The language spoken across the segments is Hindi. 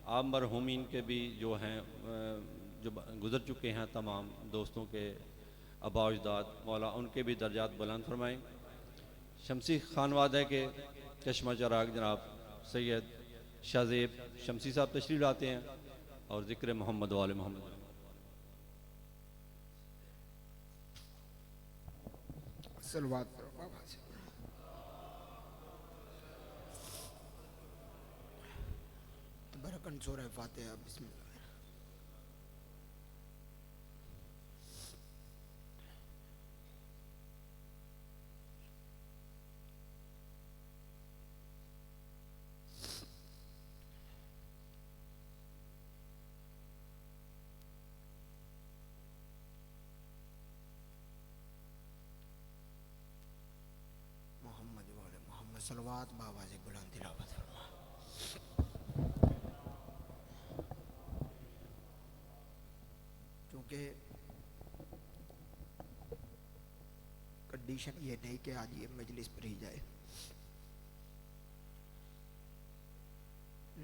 आप मरहूमीन के भी जो हैं जो गुज़र चुके हैं तमाम दोस्तों के आबा अजदाद, मौला उनके भी दर्जात बुलंद फरमाएँ। शमसी खानवादा के चश्मा चराग जनाब सैयद शाहजेब शमसी साहब तशरीफ़ लाते हैं और ज़िक्र मोहम्मद वाले मोहम्मद। सलवात करो बाबा से। बरकन सूरह फातिहा बिस्मिल्लाह। मोहम्मद वाले मोहम्मद सलवात बाबा से बुलंद तिलावत फरमा। क्योंकि कंडीशन ये नहीं कि आज ये मजलिस पर ही जाए,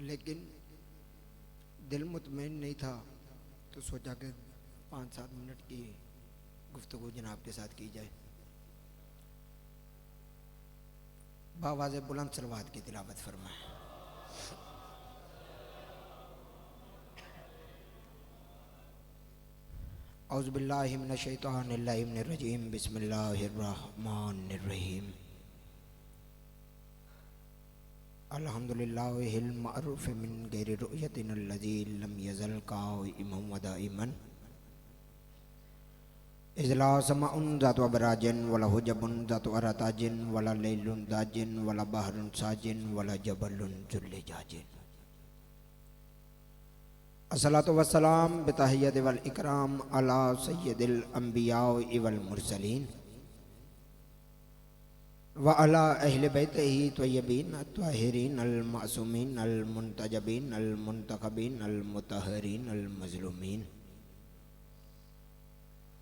लेकिन दिल मुतमईन नहीं था तो सोचा कि 5-7 मिनट की गुफ्तगू जनाब के साथ की जाए। बाबा से बुलंद सलवात की तिलावत फरमाए। औज़ु बिल्लाहि मिनश शैतानिर रजीम बिस्मिल्लाहिर रहमानिर रहीम। अल्हम्दुलिल्लाहिल मअरूफ़ मिन गैरि रुयतिन अल्लज़ी लम यज़ल काइमन व दाइमन इज़ला समाउन ज़ातु अबराजिन वला हुजबुन ज़ातु अरताजिन वला लैलुन दाजिन वला बहरुन साजिन वला जबलुन ज़ुल्लजाजिन। अस्सलातु वस्सलाम बितहिय्यति वल इकराम अला सय्यदिल अंबिया वल मुरसलीन व अला अहले बैतिही तय्यबीन अत्ताहिरीन अल मासूमीन अल मुंतजबीन अल मुंतखबीन अल मुतहहरीन अल मज़लूमीन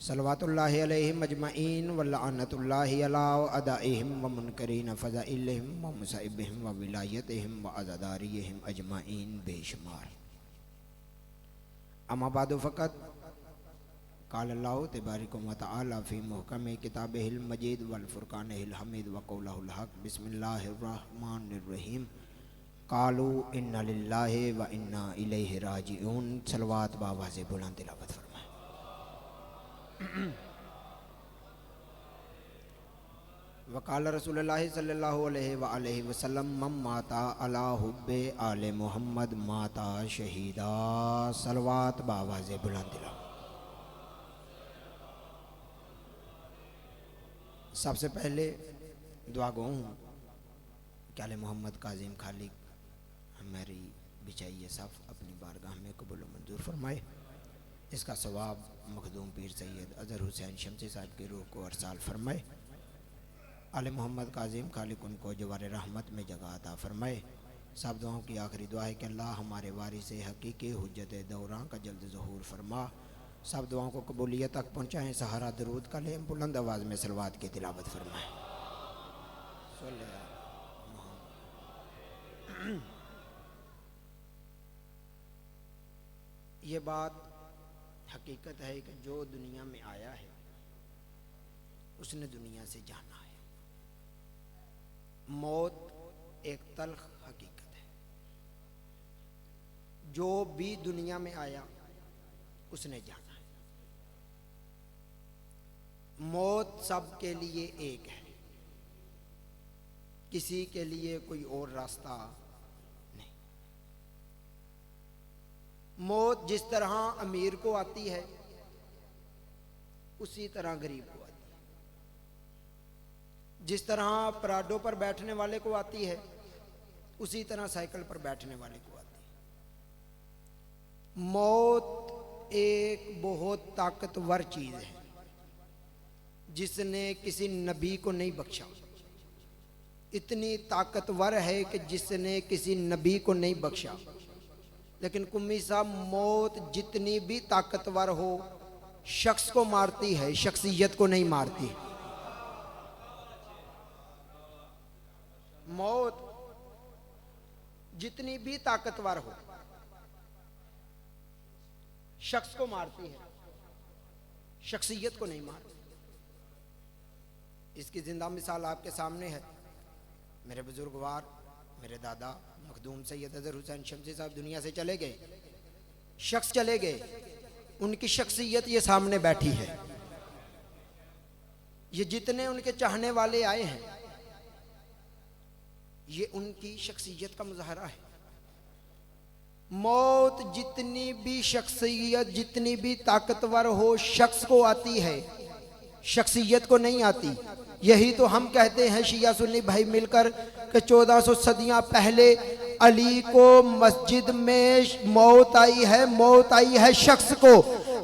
सल्लवातुल्लाहि अलैहिम अजमईन व लअनतुल्लाहि अला अदाइहिम व मुनकरीन फ़ज़ाइलिहिम व मुसाइबिहिम व विलायतिहिम व अज़दारिहिम अजमईन बेशुमार। अम्मा बादु फ़क़त क़ाल अल्लाहु तबारक व तआला फ़ी मुहकम किताबिहिल मजीद वल फ़ुरक़ानिहिल हमीद व क़ौलिहिल हक़ बिस्मिल्लाहिर रहमानिर रहीम। क़ालू इन्ना लिल्लाहि व इन्ना इलैहि राजिऊन। सलवात बाबा से बुलंद तिलावत फरमाएं। वक़ाल रसूलुल्लाहि सल्लल्लाहु अलैहि वसल्लम मम माता अला हुब्बे आले मोहम्मद माता शहीदा। सलवात बाबा से बुलंद तिलावत। सबसे पहले दुआ गो हूँ कि आले मोहम्मद काजिम खालिक हमारी बिछाइए सफ़ अपनी बारगाह में कबूल मंजूर फरमाए। इसका सवाब मखदूम पीर सैयद अज़हर हुसैन शमसी साहब की रूह को अरसाल फरमाए। आले मोहम्मद काजिम खालिक उनको जवार रहमत में जगह अता फरमाए। सब दुआओं की आखिरी दुआ है कि अल्लाह हमारे वारिस हकीकी हुज्जत दौरान का जल्द ज़हूर फरमा। सब दुआओं को कबूलियत तक पहुँचाएँ। सहारा दरूद का लें, बुलंद आवाज़ में सलवात की तिलावत फरमाएँ। ये बात हकीकत है कि जो दुनिया में आया है उसने दुनिया से जाना है। मौत एक तल्ख हकीकत है। जो भी दुनिया में आया उसने जाना है। मौत सब के लिए एक है, किसी के लिए कोई और रास्ता नहीं। मौत जिस तरह अमीर को आती है उसी तरह गरीब को आती है। जिस तरह पराडों पर बैठने वाले को आती है उसी तरह साइकिल पर बैठने वाले को आती है। मौत एक बहुत ताकतवर चीज है जिसने किसी नबी को नहीं बख्शा। इतनी ताकतवर है कि जिसने किसी नबी को नहीं बख्शा। लेकिन कुम्मी साहब, मौत जितनी भी ताकतवर हो शख्स को मारती है, शख्सियत को नहीं मारती। मौत जितनी भी ताकतवर हो शख्स को मारती है, शख्सियत को नहीं मारती। इसकी जिंदा मिसाल आपके सामने है। मेरे बुजुर्गवार, मेरे दादा मखदूम सैयद अजहर हुसैन शमसी साहब दुनिया से चले गए, शख्स चले गए, उनकी शख्सियत ये सामने बैठी है। ये जितने उनके चाहने वाले आए हैं, ये उनकी शख्सियत का मुजाहरा है। मौत जितनी भी शख्सियत, जितनी भी ताकतवर हो, शख्स को आती है, शख्सियत को नहीं आती। यही तो हम कहते हैं शिया सुन्नी भाई मिलकर कि 1400 सदियां पहले अली को मस्जिद में मौत आई है, मौत आई है शख्स को,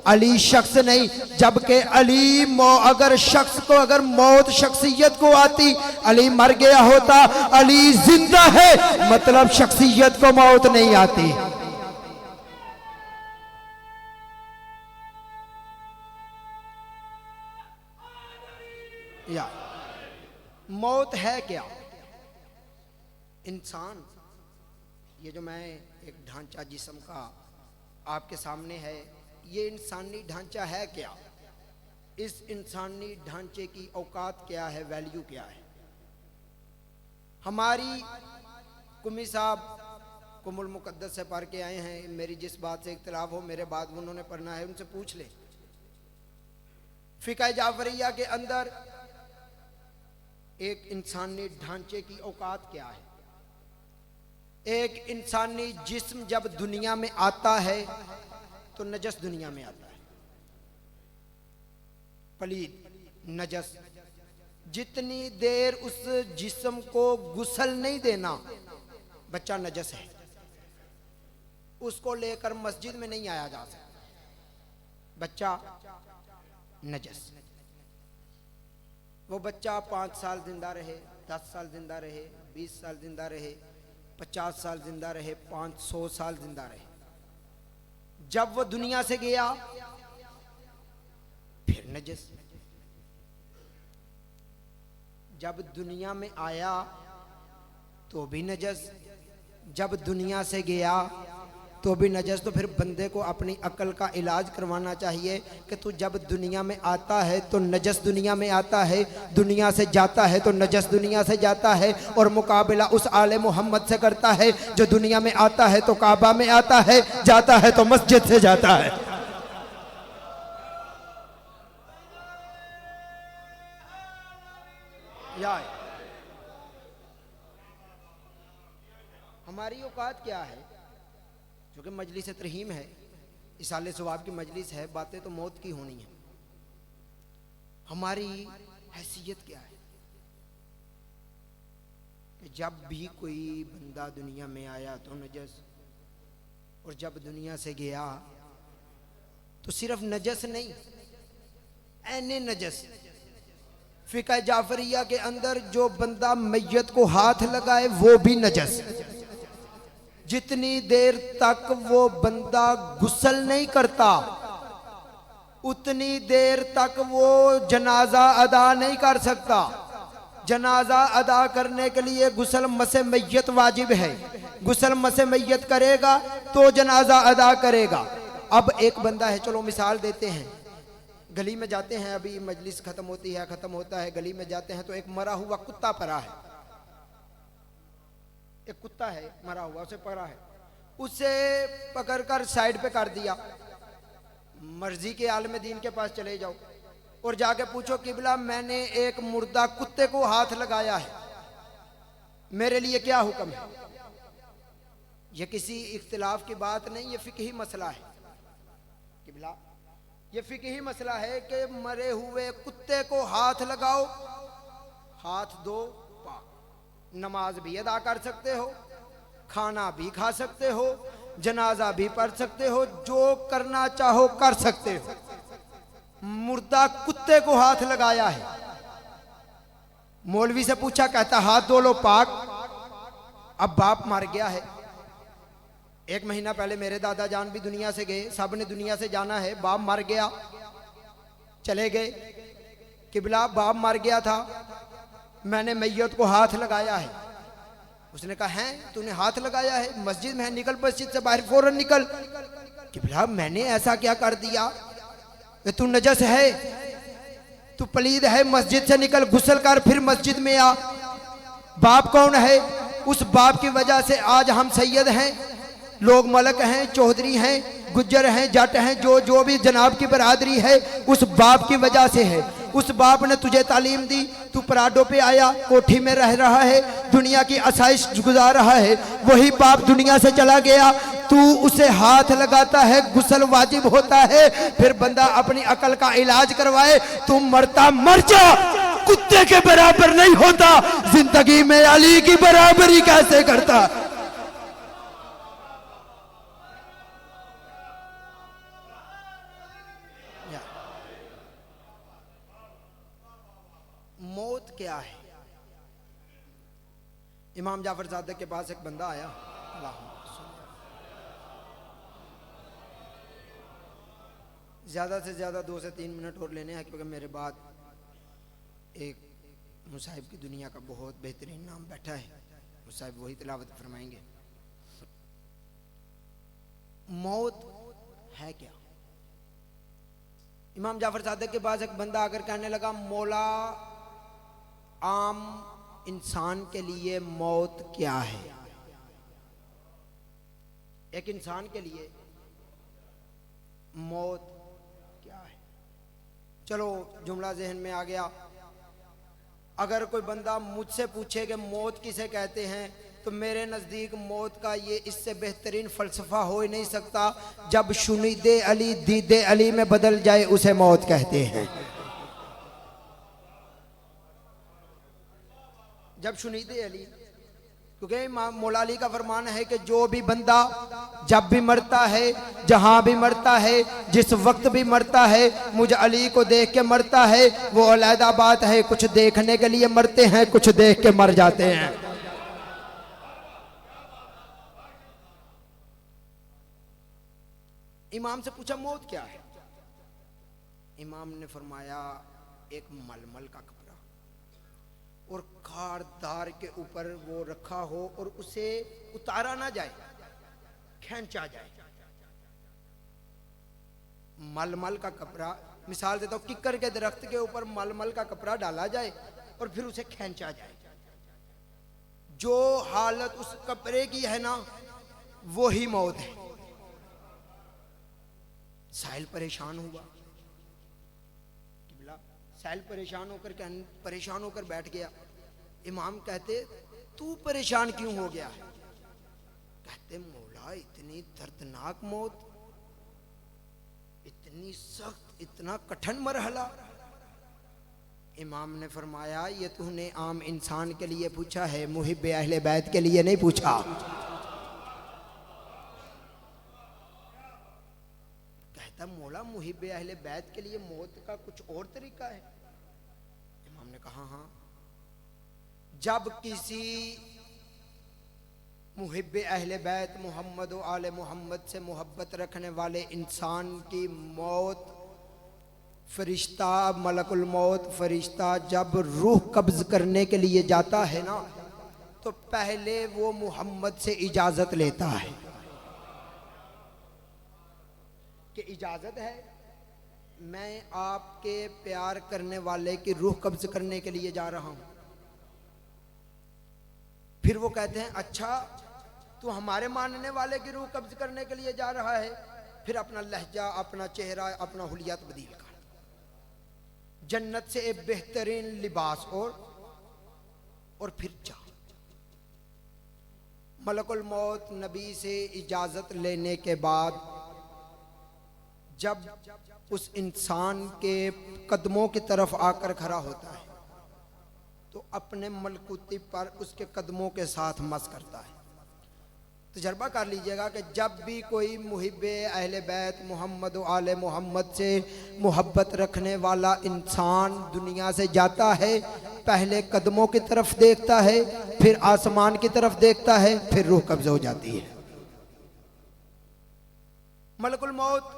अली शख्स नहीं। जबकि अली अगर शख्स को, अगर मौत शख्सियत को आती, अली मर गया होता। अली जिंदा है, मतलब शख्सियत को मौत नहीं आती। या मौत है क्या? इंसान, ये जो मैं एक ढांचा जिस्म का आपके सामने है, ये इंसानी ढांचा है क्या? इस इंसानी ढांचे की औकात क्या है, वैल्यू क्या है? हमारी कुमी साहब कुमुल मुकद्दस से पढ़ के आए हैं, मेरी जिस बात से इख्तिलाफ हो, मेरे बाद उन्होंने पढ़ना है, उनसे पूछ ले। फिक़ह जाफरिया के अंदर एक इंसानी ढांचे की औकात क्या है? एक इंसानी जिस्म जब दुनिया में आता है तो नजस दुनिया में आता है, पलीद नजस। जितनी देर उस जिस्म को गुस्ल नहीं देना, बच्चा नजस है, उसको लेकर मस्जिद में नहीं आया जा सकता, बच्चा नजस। वो बच्चा 5 साल जिंदा रहे, 10 साल जिंदा रहे, 20 साल जिंदा रहे, 50 साल जिंदा रहे, 500 साल जिंदा रहे, जब वो दुनिया से गया फिर नजस। जब दुनिया में आया तो भी नजस, जब दुनिया से गया तो भी नजस। तो फिर बंदे को अपनी अकल का इलाज करवाना चाहिए कि तू जब दुनिया में आता है तो नजस दुनिया में आता है, दुनिया से जाता है तो नजस दुनिया से जाता है, और मुकाबला उस आले मोहम्मद से करता है जो दुनिया में आता है तो काबा में आता है, जाता है तो मस्जिद से जाता है। हमारी औकात क्या है? क्योंकि मजलिस तरहीम है, इसाले सवाब की मजलिस है, बातें तो मौत की होनी है। हमारी हैसियत क्या है कि जब भी कोई बंदा दुनिया में आया तो नजस, और जब दुनिया से गया तो सिर्फ नजस नहीं, ऐने नजस। फिक़ह जाफरिया के अंदर जो बंदा मैयत को हाथ लगाए वो भी नजस। जितनी देर तक वो बंदा गुस्ल नहीं करता, उतनी देर तक वो जनाजा अदा नहीं कर सकता। जनाजा अदा करने के लिए गुस्ल मसे मैयत वाजिब है, गुस्ल मसे मैयत करेगा तो जनाजा अदा करेगा। अब एक बंदा है, चलो मिसाल देते हैं, गली में जाते हैं, अभी मजलिस खत्म होती है, खत्म होता है, गली में जाते हैं तो एक मरा हुआ कुत्ता पड़ा है, एक कुत्ता है मरा हुआ, उसे पकड़ा है, उसे पकड़कर साइड पे कर दिया। मर्जी के आलम दीन के पास चले जाओ और जाके पूछो किबला मैंने एक मुर्दा कुत्ते को हाथ लगाया है, मेरे लिए क्या हुक्म है? ये किसी इख्तिलाफ की बात नहीं, ये फिकही मसला है किबला, ये फिकही मसला है कि मरे हुए कुत्ते को हाथ लगाओ, हाथ दो, नमाज भी अदा कर सकते हो, खाना भी खा सकते हो, जनाजा भी पढ़ सकते हो, जो करना चाहो कर सकते हो। मुर्दा कुत्ते को हाथ लगाया है, मौलवी से पूछा, कहता हाथ धो लो पाक। अब बाप मर गया है, 1 महीना पहले मेरे दादा जान भी दुनिया से गए, सब ने दुनिया से जाना है, बाप मर गया, चले गए। किबला बाप मर गया था, मैंने मैयत को हाथ लगाया है, उसने कहा है, तूने हाथ लगाया है, मस्जिद में है, निकल मस्जिद से बाहर, फौरन निकल। किबला मैंने ऐसा क्या कर दिया कि तू नजस है, तू पलीद है, मस्जिद से निकल, गुस्ल कर, फिर मस्जिद में आ। बाप कौन है? उस बाप की वजह से आज हम सैयद हैं, लोग मलक हैं, चौधरी हैं, गुज्जर हैं, जट हैं, जो भी जनाब की बरादरी है, उस बाप की वजह से है। उस बाप ने तुझे तालीम दी, तू पराडों पे आया, कोठी में रह रहा है, दुनिया की आसाइश गुजार रहा है, वही बाप दुनिया से चला गया, तू उसे हाथ लगाता है, गुस्ल वाजिब होता है, फिर बंदा अपनी अकल का इलाज करवाए, तू मरता मर जा, कुत्ते के बराबर नहीं होता, जिंदगी में अली की बराबरी कैसे करता। मौत क्या है? इमाम जाफर सादिक के पास एक बंदा आया, ज़्यादा से ज़्यादा 2 से 3 मिनट और लेने हैं, क्योंकि मेरे बाद एक मुसाहिब की दुनिया का बहुत बेहतरीन नाम बैठा है, मुसाहिब वही तिलावत फरमाएंगे। मौत है क्या? इमाम जाफर सादिक के पास एक बंदा आकर कहने लगा, मौला आम इंसान के लिए मौत क्या है? एक इंसान के लिए मौत क्या है? चलो जुमला जहन में आ गया। अगर कोई बंदा मुझसे पूछे कि मौत किसे कहते हैं, तो मेरे नज़दीक मौत का ये इससे बेहतरीन फ़लसफ़ा हो ही नहीं सकता, जब शुनीदे अली दीदे अली में बदल जाए उसे मौत कहते हैं। जब शुनीदे अली, क्योंकि मौला अली का फरमान है कि जो भी बंदा जब भी मरता है, जहां भी मरता है, जिस वक्त भी मरता है, मुझ अली को देख के मरता है, वो अलहदा बात है। कुछ देखने के लिए मरते हैं, कुछ देख के मर जाते हैं। इमाम से पूछा मौत क्या है? इमाम ने फरमाया एक मलमल का कपड़ा और खारदार के ऊपर वो रखा हो और उसे उतारा ना जाए, खींचा जाए। मलमल का कपड़ा, मिसाल देता हूं, किक्कर के दरख्त के ऊपर मलमल का कपड़ा डाला जाए और फिर उसे खींचा जाए। जो हालत उस कपड़े की है ना, वो ही मौत है। साहिल परेशान हुआ, साहिल परेशान होकर बैठ गया। इमाम कहते, तू परेशान क्यों हो गया? कहते, मौला इतनी दर्दनाक मौत, इतनी सख्त, इतना कठिन मरहला। इमाम ने फरमाया, ये तूने आम इंसान के लिए पूछा है, मुहिब्बे अहले बैत के लिए नहीं पूछा। कहता, मौला मुहिब्बे अहले बैत के लिए मौत का कुछ और तरीका है? इमाम ने कहा, हाँ। जब किसी मुहिब्बे अहले बैत मोहम्मद व आले मोहम्मद से मोहब्बत रखने वाले इंसान की मौत, फरिश्ता मलकुल मौत फरिश्ता जब रूह कब्ज करने के लिए जाता है ना, तो पहले वो मोहम्मद से इजाजत लेता है कि इजाजत है, मैं आपके प्यार करने वाले की रूह कब्ज करने के लिए जा रहा हूं। फिर वो कहते हैं, अच्छा तू हमारे मानने वाले की रूह कब्ज करने के लिए जा रहा है? फिर अपना लहजा, अपना चेहरा, अपना हुलिया तब्दील कर, जन्नत से एक बेहतरीन लिबास और फिर जा। मलकुल मौत नबी से इजाजत लेने के बाद जब उस इंसान के कदमों की तरफ आकर खड़ा होता है, तो अपने मलकुती पर उसके कदमों के साथ मस करता है। तजर्बा कर लीजिएगा कि जब भी कोई मुहिब्बे अहले बैत मोहम्मद व आले मोहम्मद से मोहब्बत रखने वाला इंसान दुनिया से जाता है, पहले कदमों की तरफ देखता है, फिर आसमान की तरफ देखता है, फिर रूह कब्ज हो जाती है। मलकुल मौत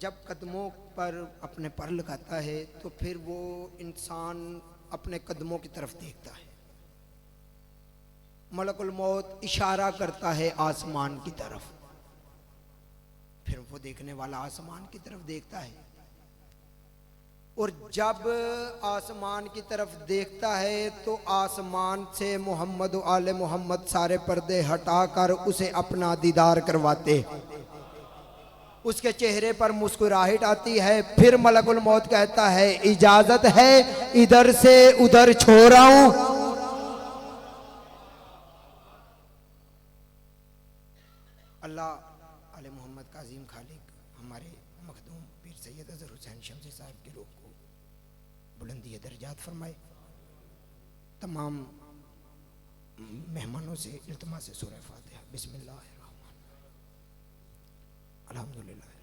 जब कदमों पर अपने पर लगाता है, तो फिर वो इंसान अपने कदमों की तरफ देखता है। मलकुल मौत इशारा करता है आसमान की तरफ, फिर वो देखने वाला आसमान की तरफ देखता है, और जब आसमान की तरफ देखता है तो आसमान से मोहम्मद व आले मोहम्मद सारे पर्दे हटाकर उसे अपना दीदार करवाते, उसके चेहरे पर मुस्कुराहट आती है। फिर मलकुल मौत कहता है इजाजत है इधर से उधर छोड़ आऊं। अल्लाह आले मोहम्मद काजिम खालिक हमारे मखदूम पीर सैयद अजहर हुसैन शमसी साहब के रूह को बुलंदी दर्जात फरमाए। तमाम मेहमानों से इल्तिमास से सूरह फातिहा। बिस्मिल्लाह अल्हम्दुलिल्लाह।